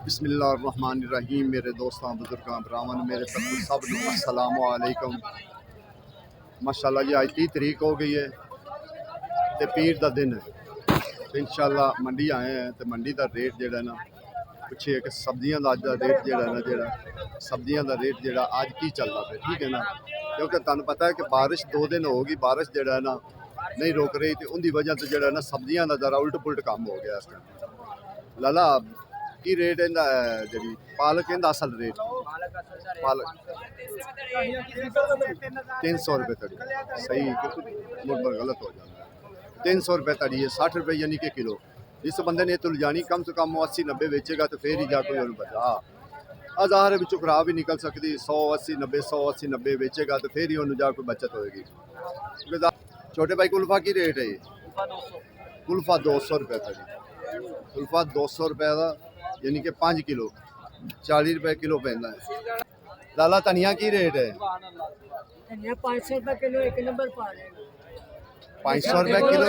बिस्मिल्लाहिर्रहमानिर्रहीम। मेरे दोस्तों बुजुर्गों भरावान मेरे सब अस्सलामु अलैकुम। माशाल्लाह जी आज 30 तरीक हो गई है तो पीर का दिन है। तो इंशाल्लाह मंडी आए हैं तो मंडी का रेट जोड़ा ना पूछिए कि सब्जियों का अज का रेट जोड़ा ना जोड़ा सब्जियों का रेट जोड़ा अज की चलता पे ठीक है ना, क्योंकि तुहानू पता है कि बारिश 2 दिन होगी, बारिश जोड़ा ना नहीं रुक रही तो उनकी वजह से जोड़ा ना सब्जियों का जरा उल्ट पुलट काम हो गया इस टाइम। लाला की रेट इनका जी पालक इनका असल रेट पालक 300 रुपये तड़ी सही मुड़बर गलत हो जाता है। 300 रुपये तड़ी है 60 रुपये यानी कि किलो। जिस बंदे ने तुल जानी कम से कम 80-90 बेचेगा तो फिर ही जाकर बचा हज़ार बिचों खराब ही निकल सकती। 100-80-90 100-80-90 बेचेगा तो फिर ही उन्होंने जाकर बचत होएगी। छोटे भाई कुल्फा की रेट है कुल्फा 200 रुपये तड़ी कुल्फा 200 रुपये का यानी कि 5 किलो 40 रुपये किलो पैंदा है। लाला धनिया की रेट है 500 रुपये किलो, एक नंबर पा रहे 500 रुपये किलो।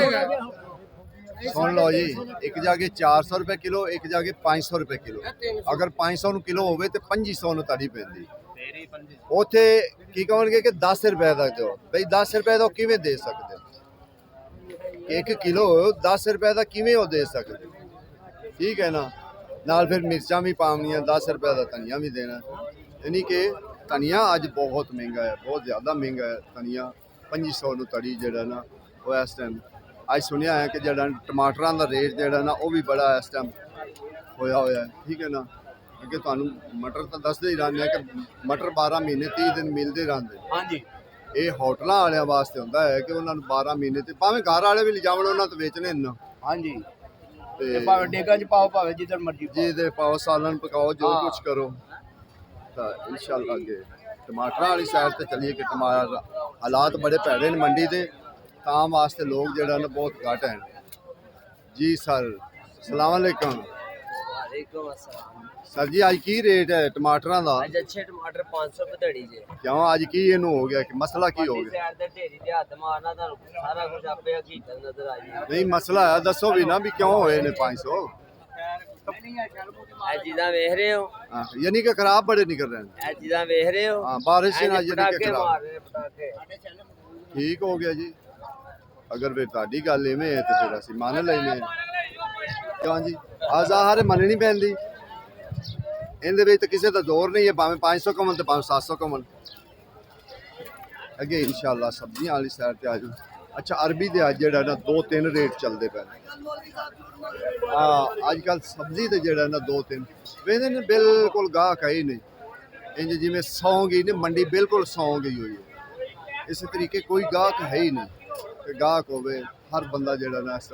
सुन लो जी, एक जगह 400 रुपये किलो, एक जगह 500 रुपये किलो। अगर 500 किलो हो तो 2500 तड़ी पैंदी। उत्थे की कहोगे कि 10 रुपये तक दो भाई, 10 रुपये तो किवें दे सकते? 1 किलो 10 रुपये का किवें वो दे सकते? ठीक है ना, नाल फिर मिर्चा भी पावनियाँ, 10 रुपये का धनिया भी देना। यानी कि धनिया अज बहुत महंगा है, बहुत ज़्यादा महंगा है धनिया। 2500 तड़ी जड़ा ना वो इस टाइम अज सुनिया है कि जड़ा टमाटरां का रेट जड़ा ना वो भी बड़ा इस टाइम होया होया है। ठीक है ना, क्योंकि तुहानू मटर तो दसदे ही रहने कि मटर 12 महीने 30 दिन मिलते रहते। हाँ जी, ये होटलों वाले वास्ते होंदा है कि उन्होंने 12 महीने ते भावें घर वाले भी ले जावन उन्होंने तो बेचने ना। हाँ जी, ते भावें डेगा च पाओ भावें जिधर मर्जी जी दे पाओ सालन पकाओ जो कुछ करो। तो इंशाल्लाह अगे टमाटर वाली साइड से चलिए कि टमाटर हालात बड़े भैड़े ने मंडी के, तां वास्ते लोग जड़ा ना बहुत घट हैं। जी सर सलाम अलैकुम। वालेकुम अस्सलाम। सर जी आज की रेट है टमाटरां दा? आज अच्छे टमाटर 500 रुपये धड़ी जे। क्यों आज की इनू हो गया कि मसला की हो गया? शहर दे ढेरी ते हੱਥ मारना ਤਾਂ सारा कुछ आपे हकीकत नजर आ जाए। नहीं मसला है दसो भी ना भी क्यों होए ने 500? ए चीज़ां वेख रहे हो, हाँ, यानी कि खराब बड़े निकल रहे हैं। ए चीज़ां वेख रहे हो। हाँ बारिश से ना यानी कि पटाखे खराब मार रहे हैं पटाखे। ठीक हो गया जी। अगर फिर ताड़ी गल इवें है तो फिर असीं मान लैने क्यों जी आज़ार मननी पैंदी। इहदे विच तां किसी दा जोर नहीं है, भावें 500 कमन तो भावें 700 कमन। अगे इंशाल्लाह सब्जियां वाली साइड ते आ जाओ। अच्छा अरबी दे अज जेड़ा ना 2-3 रेट चलते पे। हाँ अजकल सब्जी तो जेड़ा ना 2-3 वेंदे ने बिल्कुल गाहक है ही नहीं। इंज जिवें सौ गई ने मंडी बिल्कुल सौ गई हुई है। इस तरीके कोई गाहक है ही नहीं कि गाहक होवे। हर बंदा जेड़ा ना इस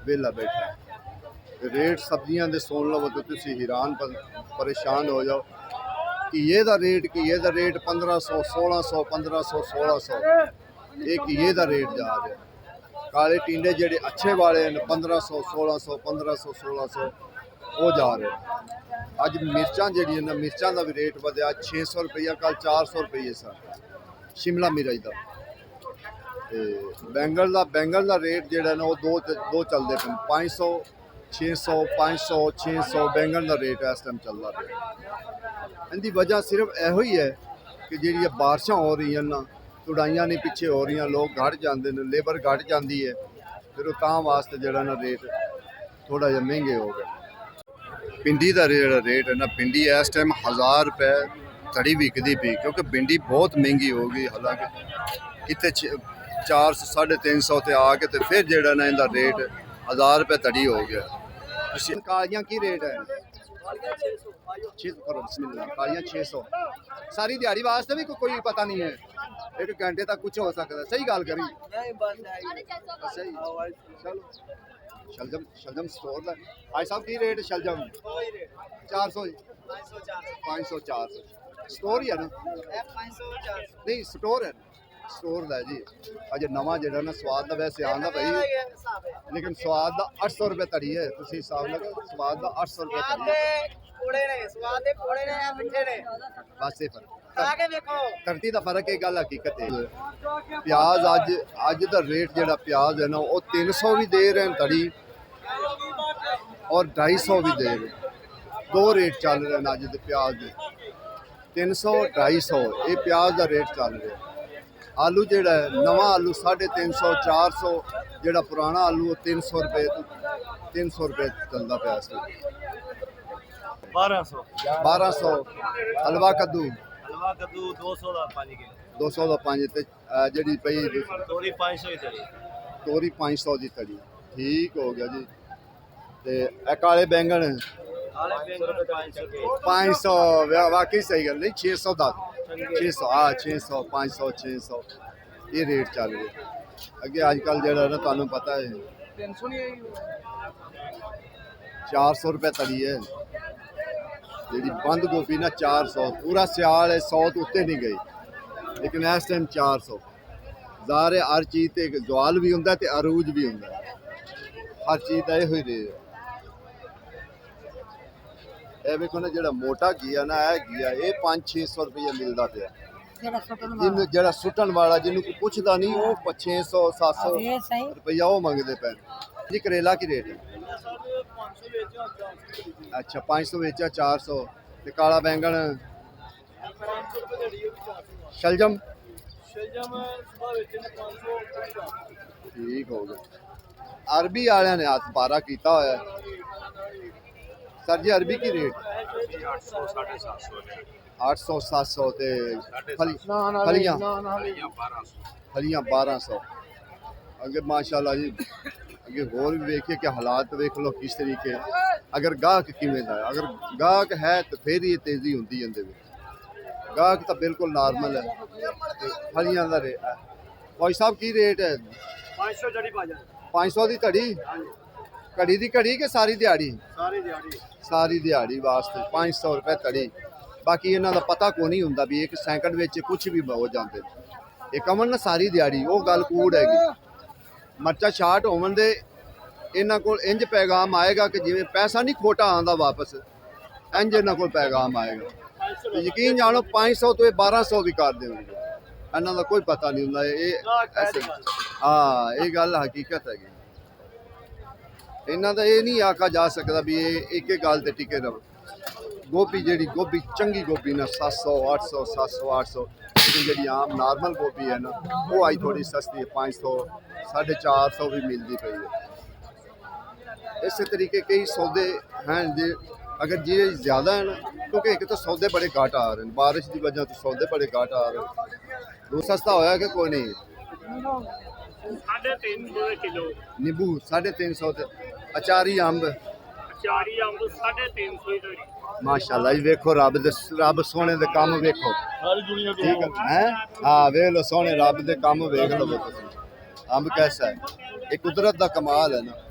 वेला बैठा है। रेट सब्जियां दे सुन लो तो तुसी हैरान परेशान हो जाओ। घीए दा रेट 1500 1600 1500 1600 ये घीए दा रेट जा रहा है। काले टिंडे जेडे अच्छे वाले हैं 1500 1600 1500 1600 वो जा रहे हैं। अज मिर्चां जेडियां ना मिर्चां दा भी रेट वधिया 600 रुपया, कल 400 रुपये सर शिमला मिर्च दा। बैंगन दा रेट जेड़ा ना वो दो चलते पे 500 600 500 600 बैंगन का रेट इस टाइम चलता पे। इनकी वजह सिर्फ यो ही है कि जी बारिशां हो रही ना तुड़ाइयां नहीं पिछे हो रही, लोग घट जाते हैं, लेबर घट जाती है, फिर तां वास्ते जरा ना रेट थोड़ा जहा महंगे हो गए। भिंडी का रेट है ना भिंडी इस टाइम 1000 रुपये तड़ी विकती पी, क्योंकि भिंडी बहुत महंगी हो गई। हालांकि इतने 400 350 ते आके तो फिर जरा ना इनका रेट 1000 रुपये तड़ी हो गया। कालियां की रेट है? 600 कालियां 600। सारी दिहाड़ी वास्ते भी कोई पता नहीं है, 1 घंटे तक कुछ हो सकता है। सही गल करी सही। चलो शलजम शलजम स्टोर का भाई साहब की रेट? शलजम 400 500 400 स्टोर ही है ना? नहीं स्टोर है स्टोर का जी। अजे नवा जो ना स्वाद का वैसे आंदा भाई, लेकिन स्वाद का 800 रुपये तड़ी है। तुम हिसाब लगो स्वाद का 800 रुपये तड़ी बस ये फर्क धरती का फर्क है, गल हकीकत है। प्याज अज का रेट जो प्याज है ना वो 300 भी दे रहे हैं तड़ी और 250 भी दे रहे हैं। ਦੋ ਰੇਟ ਚੱਲ ਰਹੇ ਨੇ ਅੱਜ ਦੇ ਪਿਆਜ਼ ਦੇ 300 250 ਇਹ ਪਿਆਜ਼ ਦਾ ਰੇਟ ਚੱਲ ਰਿਹਾ। ਆਲੂ ਜਿਹੜਾ ਹੈ ਨਵਾਂ ਆਲੂ 350 400, ਜਿਹੜਾ ਪੁਰਾਣਾ ਆਲੂ ਉਹ 300 ਰੁਪਏ ਤੋਂ 300 ਰੁਪਏ ਚੱਲਦਾ ਪਿਆ ਸੀ। 1200 1200 ਹਲਵਾ ਕੱਦੂ ਹਲਵਾ ਕੱਦੂ 200 ਦਾ 5 ਕਿਲੋ 200 ਦਾ 5 ਤੇ ਜਿਹੜੀ ਪਈ ਤੋਰੀ 500 ਹੀ ਤੇਰੀ ਤੋਰੀ 500 ਦੀ ਤੜੀ। ਠੀਕ ਹੋ ਗਿਆ ਜੀ। ਤੇ ਇਹ ਕਾਲੇ ਬੈਂਗਣ ਆਲੇ ਬੈਂਗਣ 500 ਕੇ 500 ਵਾਕਈ ਸਹੀ ਗੱਲ ਨਹੀਂ 600 ਦਾ 600 600 500 600 ਇਹ ਰੇਟ ਚੱਲ ਰਿਹਾ। ਅੱਗੇ ਅੱਜ ਕੱਲ ਜਿਹੜਾ ਨਾ ਤੁਹਾਨੂੰ ਪਤਾ ਹੈ 300 ਨਹੀਂ ਆਈ 400 ਰੁਪਏ ਤੜੀ ਹੈ ਜਿਹੜੀ ਬੰਦ ਗੋਭੀ ਨਾ 400 ਪੂਰਾ ਸਿਆਲ ਹੈ 100 ਤੋਂ ਉੱਤੇ ਨਹੀਂ ਗਈ ਲੇਕਿਨ ਇਸ ਟਾਈਮ 400 ਜ਼ਾਹਰ ਹੈ ਹਰ ਚੀਜ਼ ਤੇ ਜਵਾਲ ਵੀ ਹੁੰਦਾ ਤੇ ਅਰੂਜ ਵੀ ਹੁੰਦਾ ਹਰ ਚੀਜ਼ ਦਾ ਇਹੋ ਹੀ ਰੇਟ ਹੈ। ਇਹ ਵੇਖੋ ਨਾ ਜਿਹੜਾ ਮੋਟਾ ਘੀਆ ਨਾ ਇਹ ਘੀਆ ਇਹ 500-600 ਰੁਪਏ ਮਿਲਦਾ ਪਿਆ ਜਿਹਨੂੰ ਜਿਹੜਾ ਸੁੱਟਣ ਵਾਲਾ ਜਿਹਨੂੰ ਕੋਈ ਪੁੱਛਦਾ ਨਹੀਂ ਉਹ 600-700 ਰੁਪਇਆ ਉਹ ਮੰਗਦੇ ਪਏ ਜੀ। ਕਰੇਲਾ ਕੀ ਰੇਟ ਹੈ? 500 ਵੇਚਿਆ ਅੱਛਾ 500 ਵੇਚਿਆ 400 ਤੇ ਕਾਲਾ ਬੈਂਗਣ 500 ਰੁਪਏ ਦੇੜੀ ਸ਼ਲਜਮ ਸ਼ਲਜਮ ਸੁਬਾ ਵੇਚਣੇ 500 ਠੀਕ ਹੋ ਗਿਆ। ਅਰਬੀ ਵਾਲਿਆਂ ਨੇ ਹੱਥ ਪਾਰਾ ਕੀਤਾ ਹੋਇਆ ਸਰ ਜੀ। ਅਰਬੀ ਕੀ ਰੇਟ 800 750 800 700 ਤੇ ਫਲੀਆਂ ਫਲੀਆਂ 1200 ਅੱਗੇ ਮਾਸ਼ਾਅੱਲਾ ਜੀ। ਅੱਗੇ ਹੋਰ ਵੀ ਵੇਖੀਏ ਕਿ ਹਾਲਾਤ ਵੇਖ ਲਓ ਕਿਸ ਤਰੀਕੇ ਅਗਰ ਗਾਹਕ ਕਿਵੇਂ ਦਾ ਹੈ। ਅਗਰ ਗਾਹਕ ਹੈ ਤਾਂ ਫਿਰ ਹੀ ਤੇਜ਼ੀ ਹੁੰਦੀ ਇਹਦੇ ਵਿੱਚ। ਗਾਹਕ ਤਾਂ ਬਿਲਕੁਲ ਨਾਰਮਲ ਹੈ ਤੇ ਫਲੀਆਂ ਦਾ ਰੇਟ ਭਾਈ ਸਾਹਿਬ ਕੀ ਰੇਟ ਹੈ? 500 ਜੜੀ ਭਾਜਾ 500 ਦੀ ਘੜੀ ਘੜੀ ਦੀ ਘੜੀ ਕਿ ਸਾਰੀ ਦਿਹਾੜੀ? ਸਾਰੀ ਦਿਹਾੜੀ ਸਾਰੀ ਦਿਹਾੜੀ ਵਾਸਤੇ 500 ਰੁਪਏ ਤੜੀ। ਬਾਕੀ ਇਹਨਾਂ ਦਾ ਪਤਾ ਕੋ ਨਹੀਂ ਹੁੰਦਾ ਵੀ ਇੱਕ ਸੈਕਿੰਡ ਵਿੱਚ ਕੁਝ ਵੀ ਹੋ ਜਾਂਦੇ ਇਹ ਕਮਨ ਨਾ ਸਾਰੀ ਦਿਹਾੜੀ ਉਹ ਗੱਲ ਕੂੜ ਹੈਗੀ। ਮਰਚਾ ਛਾਟ ਹੋਵਣ ਦੇ ਇਹਨਾਂ ਕੋਲ ਇੰਜ ਪੈਗਾਮ ਆਏਗਾ ਕਿ ਜਿਵੇਂ ਪੈਸਾ ਨਹੀਂ ਖੋਟਾ ਆਉਂਦਾ ਵਾਪਸ ਇੰਜ ਇਹਨਾਂ ਕੋਲ ਪੈਗਾਮ ਆਏਗਾ। ਤੇ ਯਕੀਨ ਜਾਣੋ 500 ਤੋਂ ਇਹ 1200 ਵੀ ਕਰ ਦੇਣਗੇ ਇਹਨਾਂ ਦਾ ਕੋਈ ਪਤਾ ਨਹੀਂ ਹੁੰਦਾ। ਇਹ ਹਾਂ ਇਹ ਗੱਲ ਹਕੀਕਤ ਹੈਗੀ। ਇਹਨਾਂ ਦਾ ਇਹ ਨਹੀਂ ਆਖਾ ਜਾ ਸਕਦਾ ਵੀ ਇਹ ਇੱਕ ਗੱਲ ਤੇ ਟਿਕੇ ਰਹੋ। ਗੋਭੀ ਜਿਹੜੀ ਗੋਭੀ ਚੰਗੀ ਗੋਭੀ ਨਾ 700 800 700 800 ਲੇਕਿਨ ਜਿਹੜੀ ਆਮ ਨਾਰਮਲ ਗੋਭੀ ਹੈ ਨਾ ਉਹ ਆਈ ਥੋੜੀ ਸਸਤੀ ਹੈ 500 450 ਵੀ ਮਿਲਦੀ ਪਈ ਹੈ। ਇਸੇ ਤਰੀਕੇ ਕਈ ਸੌਦੇ ਹਨ ਜੇ अगर जी ज़्यादा है ना क्योंकि एक तो सौदे बड़े घाट आ रहे हैं बारिश की वजह तो सौदे बड़े घाट आ रहे हैं। वो सस्ता होया कि कोई नहीं 350 किलो नींबू 350 ते अचारी अंब 350 ही माशाल्लाह जी। देखो रब सोने दे काम वेखो सारी दुनिया ठीक है हाँ वेख लो सोने रब दे काम वेख लो अंब कैसा है ये कुदरत दा कमाल है ना।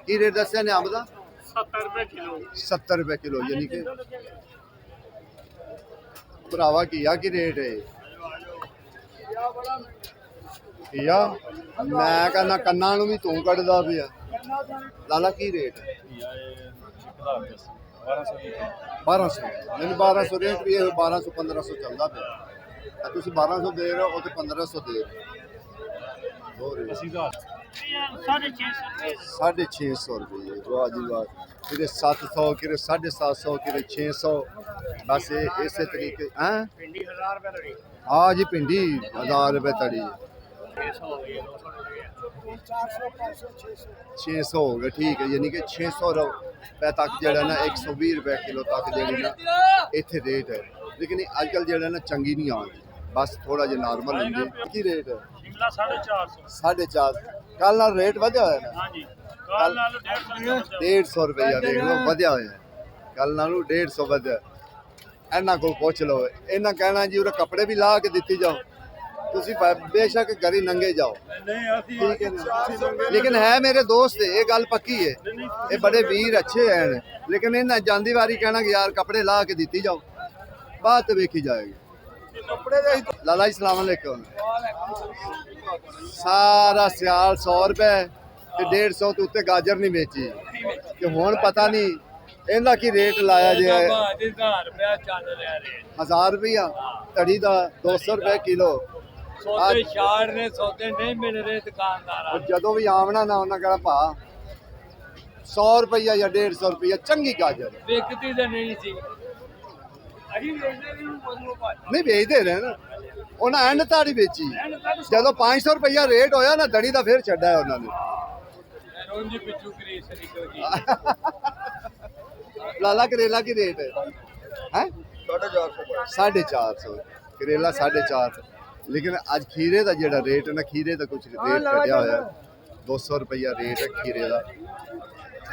की रेट दस्या ने अंब दा 70 रुपए किलो 70 रुपए किलो यानी कि भरावा घिया की रेट है? घिया मैं कहना कन्ना नूं भी तूं कटदा पिया लाला की रेट है? 1200 मैंने 1200 रेट भी 1200 1500 चलता पिया तुसीं 1200 दे रहे हो तो 1500 दे रहे हो। 650 रुपये वाह जी वाह। किरे 700 किरे 750 किरे 600 बस इसे तरीके हैं। भिंडी 1000 रुपए तड़ी हाँ जी भिंडी 1000 रुपये तड़ी 600 हो गया ठीक है यानी कि 600 रुपये तक जड़ा ना 120 रुपये किलो तक जी ना इतने रेट है। लेकिन अजकल जड़ा ना चंगी नहीं आती बस थोड़ा जिहा नॉर्मल होंगे। की रेट है? शिमला 450 450 कल नाल रेट वधिया होया ना? हां जी कल नाल 150 150 रुपया देख लो वधिया होया कल नालों 150 वधिया। ਇਹਨਾਂ ਕੋਲ ਪੁੱਛ ਲਓ ਇਹਨਾਂ ਕਹਿਣਾ ਜੀ ਉਹ ਕੱਪੜੇ ਵੀ ਲਾ ਕੇ ਦਿੱਤੀ ਜਾਓ ਤੁਸੀਂ ਬੇਸ਼ੱਕ ਘਰੀ ਨੰਗੇ ਜਾਓ ठीक है ना। लेकिन है मेरे दोस्त ये गल पक्की है ये बड़े वीर अच्छे हैं लेकिन इन्हें जांदी वारी कहना कि यार कपड़े ला के दी जाओ बात तो वेखी जाएगी। लाला जी सलाम अलैकुम। सारा सियाल 100 रुपए ते 150 तो उत्ते गाजर नहीं बेची कि हुण पता नहीं इनका की रेट लाया जे 1000 रुपया चल रहा रेट 1000 रुपया धड़ी का 200 रुपए किलो। ਸੌਦੇ ਸ਼ਾਰ ਨੇ ਸੌਦੇ ਨਹੀਂ ਮਿਲ ਰਹੇ ਦੁਕਾਨਦਾਰਾਂ ਜਦੋਂ ਵੀ ਆਵਣਾ ਨਾ ਉਹਨਾਂ ਕਹਿੰਦਾ ਭਾ 100 ਰੁਪਈਆ ਜਾਂ 150 ਰੁਪਈਆ ਚੰਗੀ ਗਾਜਰ ਹੈ। ਵਿਕਦੀ ਤਾਂ ਨਹੀਂ ਸੀ ਅਸੀਂ ਵੇਚਦੇ ਨਹੀਂ ਮਜ਼ਮੂ ਭਾਈ ਨਹੀਂ ਵੇਚਦੇ ਰਹੇ ਨਾ ਉਹਨਾਂ ਐਂਡ ਤਾੜੀ ਵੇਚੀ ਜਦੋਂ 500 ਰੁਪਈਆ ਰੇਟ ਹੋਇਆ ਨਾ ਦੜੀ ਦਾ ਫਿਰ ਛੱਡਿਆ ਉਹਨਾਂ ਨੇ ਰੋਂਜੀ ਪਿੱਛੂ ਕਰੀਸ ਨਿਕਲ ਗਈ ਲਾਲਾ ਕਰੇਲਾ ਕੀ ਰੇਟ ਹੈ 450 ਕਰੇਲਾ 450 ਲੇਕਿਨ ਅੱਜ ਖੀਰੇ ਦਾ ਜਿਹੜਾ ਰੇਟ ਹੈ ਨਾ ਖੀਰੇ ਦਾ ਕੁਝ ਰੇਟ ਘਟਿਆ ਹੋਇਆ 200 ਰੁਪਈਆ ਰੇਟ ਹੈ ਖੀਰੇ ਦਾ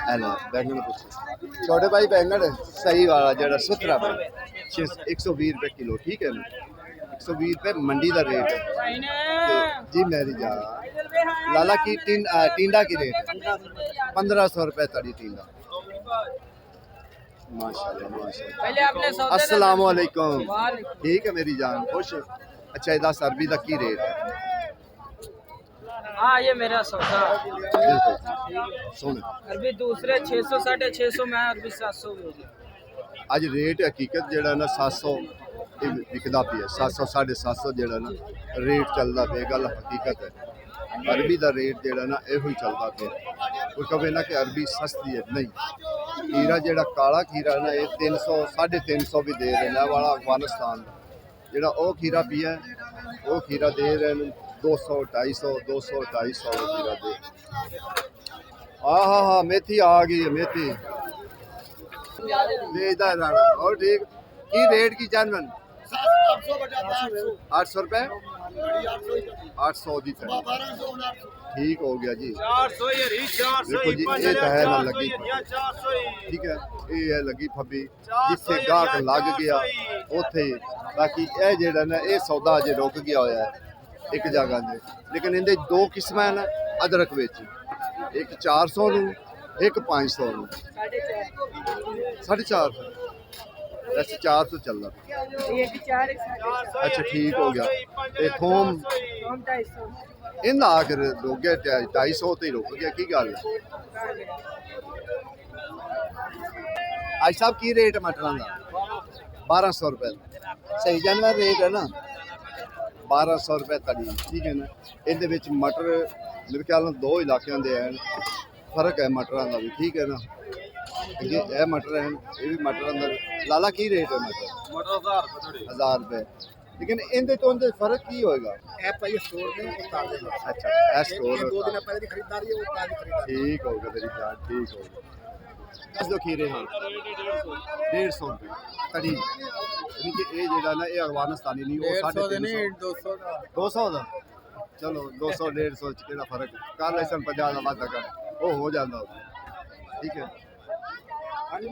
ਐਨਾ ਬੈਂਗਣ ਪੁੱਛੋ ਛੋਟੇ ਭਾਈ ਬੈਂਗਣ ਸਹੀ ਵਾਲਾ ਜਿਹੜਾ ਸੁਥਰਾ 120 ਰੁਪਏ ਕਿਲੋ ਠੀਕ ਹੈ ਨਾ 120 ਰੁਪਏ ਮੰਡੀ ਦਾ ਰੇਟ ਹੈ ਤੇ ਜੀ ਮੇਰੀ ਜਾਨ ਲਾਲਾ की टींडा की रेट है 1500 रुपए तड़ी टींडा माशाल्लाह माशाल्लाह अस्सलाम वालेकुम ठीक है मेरी जान खुश अच्छा 10 अरबी का की रेट है हाँ ये मेरा सौदा बिल्कुल सुन अरबी दूसरे 600 650 मैं अरबी 700 भी हो गया आज रेट हकीकत जेड़ा ना 700 विकदा पिया 700 750 जेड़ा ना रेट चलदा पे गल हकीकत है अरबी का रेट जेड़ा ना यो ही चलता पे कोई कहे ना कि अरबी सस्ती है नहीं खीरा जेड़ा काला खीरा ना ये 300 350 भी दे रहे हैं वाला अफगानिस्तान जेड़ा ओ खीरा पिया वो खीरा दे रहे हैं 200 250 200 250 खीरा दे हाँ मेथी आ गई है मेथी बेचदा है राणा और ठीक की रेट की जानवन 800 रुपए 800 दी ठीक हो गया जी 400 ये री 400 देखो जी ये तो है ना लगी 400 ठीक है ये है लगी फब्बी जिथे गाहक लग गया उथे बाकी ये जेड़ा ना ये सौदा अजे रुक गया होया है एक जगह ते लेकिन इनदे दो किस्मां है ना अदरक विच एक 400 नूं एक 500 नूं 450 वैसे 400 चल रहा अच्छा ठीक हो गया ते थोम इन्ना आखिर रुक गया 250 ते रुक गया की गल आज साहब की रेट मटरां दा 1200 रुपए सही जानवर रेट है ना 1200 रुपए तड़ी ठीक है ना इहदे विच मटर मेरे ख्याल नाल दो इलाकियां दे हैं फर्क है मटरां दा भी ठीक है ना ये मटर है ये भी मटर अंदर लाला की रेट है मटर 1000 रुपए लेकिन इनके तो अंदर फर्क की होएगा अच्छा ए स्टोर ठीक हो गया मेरी जान ठीक हो गया इस दो खीरे हैं 150 रुपए कड़ी यानी कि ये जेड़ा ना ये अफगानिस्तानी नहीं वो 250 200 दा चलो 200 150 च केड़ा फर्क कल ऐसा 50 दा वादा कर वो हो जांदा ठीक है हाँ जी